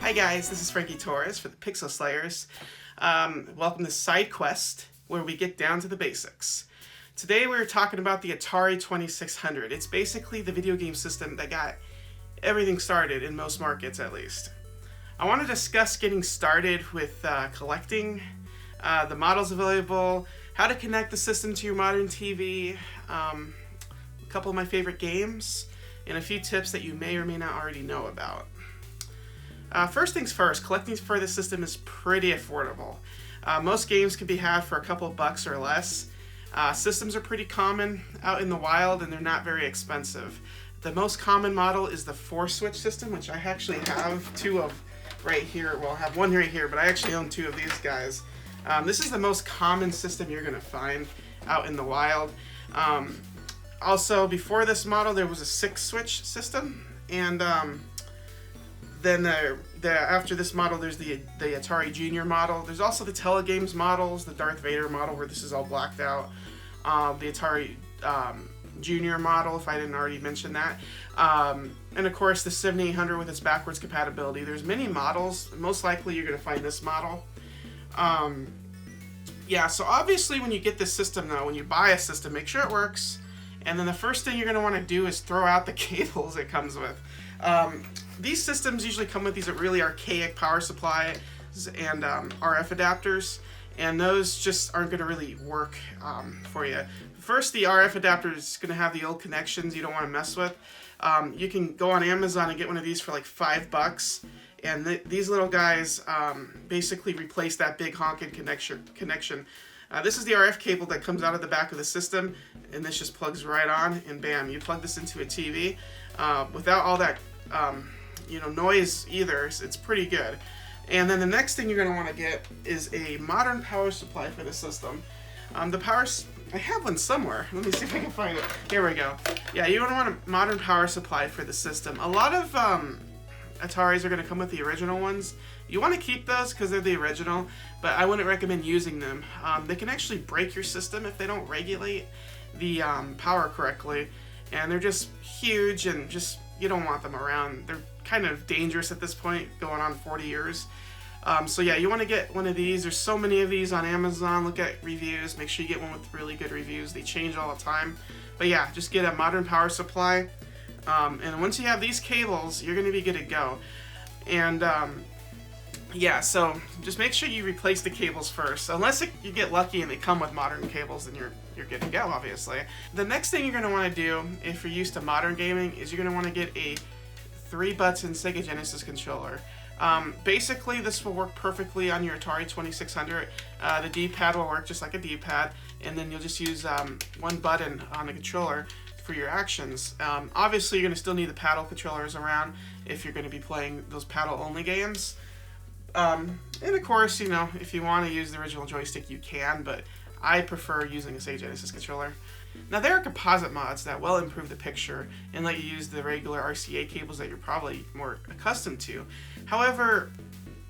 Hi guys, this is Frankie Torres for the Pixel Slayers. Welcome to Side Quest, where we get down to the basics. Today we're talking about the Atari 2600. It's basically the video game system that got everything started, in most markets at least. I want to discuss getting started with collecting, the models available, how to connect the system to your modern TV, a couple of my favorite games, and a few tips that you may or may not already know about. First things first, collecting for the system is pretty affordable. Most games can be had for a couple of bucks or less. Systems are pretty common out in the wild and they're not very expensive. The most common model is the 4-switch system, which I actually have two of right here. Well, I have one right here, but I actually own two of these guys. This is the most common system you're going to find out in the wild. Also, before this model, there was a 6-switch system, and then after this model, there's the Atari Junior model. There's also the Telegames models, the Darth Vader model, where this is all blacked out. The Atari Junior model, if I didn't already mention that. And of course, the 7800 with its backwards compatibility. There's many models. Most likely, you're going to find this model. Yeah, so obviously, when you get this system, though, when you buy a system, make sure it works. And then the first thing you're going to want to do is throw out the cables it comes with. These systems usually come with these really archaic power supplies and RF adapters, and those just aren't going to really work for you. First, the RF adapter is going to have the old connections you don't want to mess with. You can go on Amazon and get one of these for like $5, and these little guys basically replace that big honking connection. This is the RF cable that comes out of the back of the system, and this just plugs right on, and bam, you plug this into a TV without all that noise either. It's pretty good. And then the next thing you're going to want to get is a modern power supply for the system. I have one somewhere. Let me see if I can find it. Here we go. Yeah, you're going to want a modern power supply for the system. A lot of Ataris are going to come with the original ones. You want to keep those because they're the original, but I wouldn't recommend using them. They can actually break your system if they don't regulate the power correctly, and they're just huge and just, you don't want them around. They're kind of dangerous at this point, going on 40 years. So yeah, you want to get one of these. There's so many of these on Amazon. Look at reviews. Make sure you get one with really good reviews. They change all the time. But yeah, just get a modern power supply. And once you have these cables, you're going to be good to go. And yeah, so just make sure you replace the cables first. Unless you get lucky and they come with modern cables, then you're good to go, obviously. The next thing you're going to want to do, if you're used to modern gaming, is you're going to want to get a 3-button Sega Genesis controller. Basically, this will work perfectly on your Atari 2600. The D-pad will work just like a D-pad, and then you'll just use one button on the controller for your actions. Obviously, you're going to still need the paddle controllers around if you're going to be playing those paddle-only games. And of course, if you want to use the original joystick, you can, but I prefer using a Sega Genesis controller. Now, there are composite mods that will improve the picture and let you use the regular RCA cables that you're probably more accustomed to. However,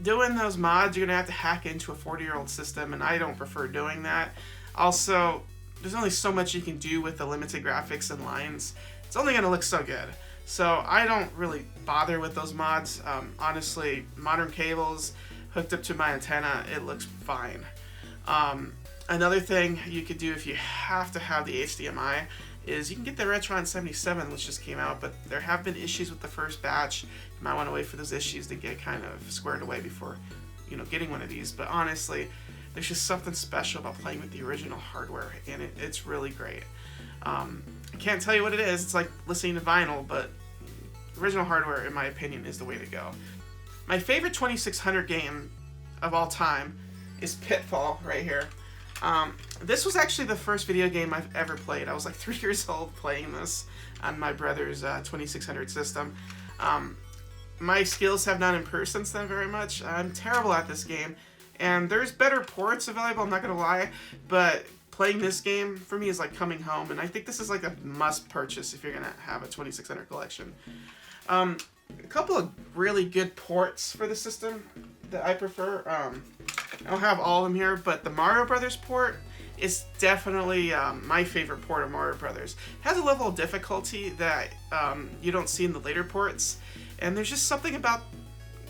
doing those mods, you're going to have to hack into a 40-year-old system, and I don't prefer doing that. Also, there's only so much you can do with the limited graphics and lines. It's only going to look so good. So I don't really bother with those mods. Honestly, modern cables hooked up to my antenna, it looks fine. Another thing you could do if you have to have the HDMI is you can get the Retron 77, which just came out, but there have been issues with the first batch. You might want to wait for those issues to get kind of squared away before, getting one of these. But honestly, there's just something special about playing with the original hardware, and it's really great. I can't tell you what it is. It's like listening to vinyl, but original hardware, in my opinion, is the way to go. My favorite 2600 game of all time is Pitfall right here. This was actually the first video game I've ever played. I was like 3 years old playing this on my brother's 2600 system. My skills have not improved since then very much. I'm terrible at this game, and there's better ports available, I'm not going to lie, but playing this game for me is like coming home, and I think this is like a must purchase if you're going to have a 2600 collection. A couple of really good ports for the system that I prefer. I don't have all of them here, but the Mario Brothers port is definitely my favorite port of Mario Brothers. It has a level of difficulty that you don't see in the later ports, and there's just something about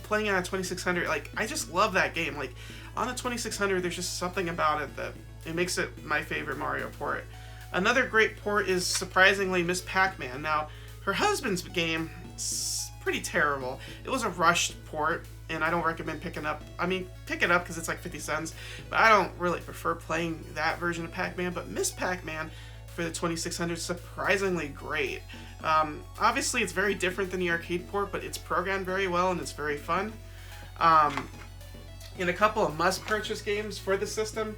playing it on 2600, like, I just love that game. Like, on the 2600, there's just something about it that it makes it my favorite Mario port. Another great port is, surprisingly, Miss Pac-Man. Now, her husband's game is pretty terrible. It was a rushed port, and I don't recommend picking up. I mean, pick it up because it's like 50 cents, but I don't really prefer playing that version of Pac-Man. But Miss Pac-Man for the 2600 is surprisingly great. Obviously, it's very different than the arcade port, but it's programmed very well and it's very fun. In a couple of must-purchase games for the system,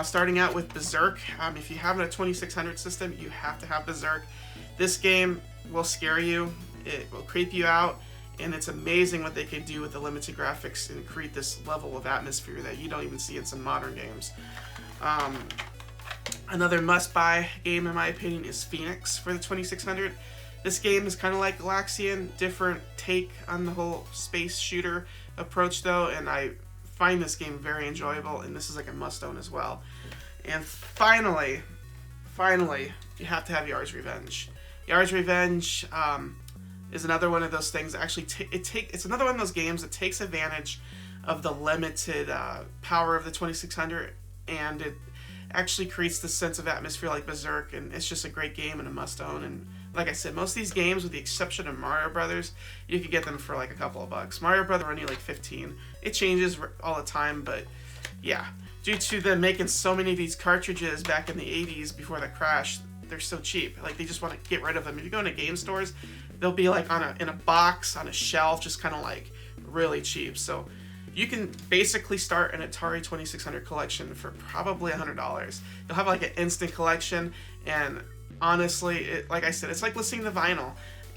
starting out with Berserk. If you have a 2600 system, you have to have Berserk. This game will scare you, it will creep you out, and it's amazing what they can do with the limited graphics and create this level of atmosphere that you don't even see in some modern games. Another must-buy game, in my opinion, is Phoenix for the 2600. This game is kind of like Galaxian, different take on the whole space shooter approach though, and I find this game very enjoyable, and this is like a must-own as well. And finally, you have to have Yar's Revenge. Yar's Revenge is another one of those things. Actually, it's another one of those games that takes advantage of the limited power of the 2600, and it actually creates this sense of atmosphere like Berserk, and it's just a great game and a must-own. And like I said, most of these games, with the exception of Mario Brothers, you could get them for like a couple of bucks. Mario Brothers only like 15. It changes all the time, but yeah, due to them making so many of these cartridges back in the 80s before the crash, they're so cheap. Like, they just want to get rid of them. If you go into game stores, they'll be like in a box on a shelf, just kind of like really cheap. So you can basically start an Atari 2600 collection for probably $100. You'll have like an instant collection, and honestly, like I said, it's like listening to vinyl.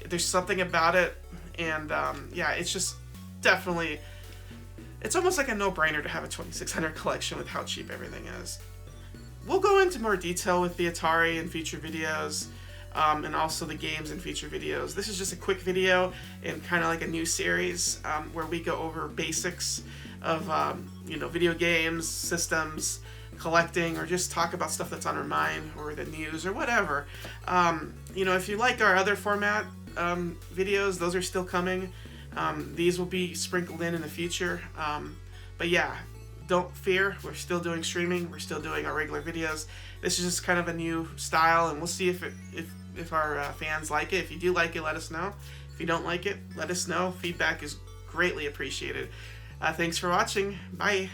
There's something about it, and yeah, it's just definitely, it's almost like a no-brainer to have a 2600 collection with how cheap everything is. We'll go into more detail with the Atari in future videos, and also the games in future videos. This is just a quick video and kind of like a new series where we go over basics of video games, systems, collecting, or just talk about stuff that's on our mind or the news or whatever. If you like our other format videos, those are still coming. These will be sprinkled in the future. But yeah, don't fear, we're still doing streaming, we're still doing our regular videos. This is just kind of a new style, and we'll see if our fans like it. If you do like it, let us know. If you don't like it, let us know. Feedback is greatly appreciated. Thanks for watching. Bye.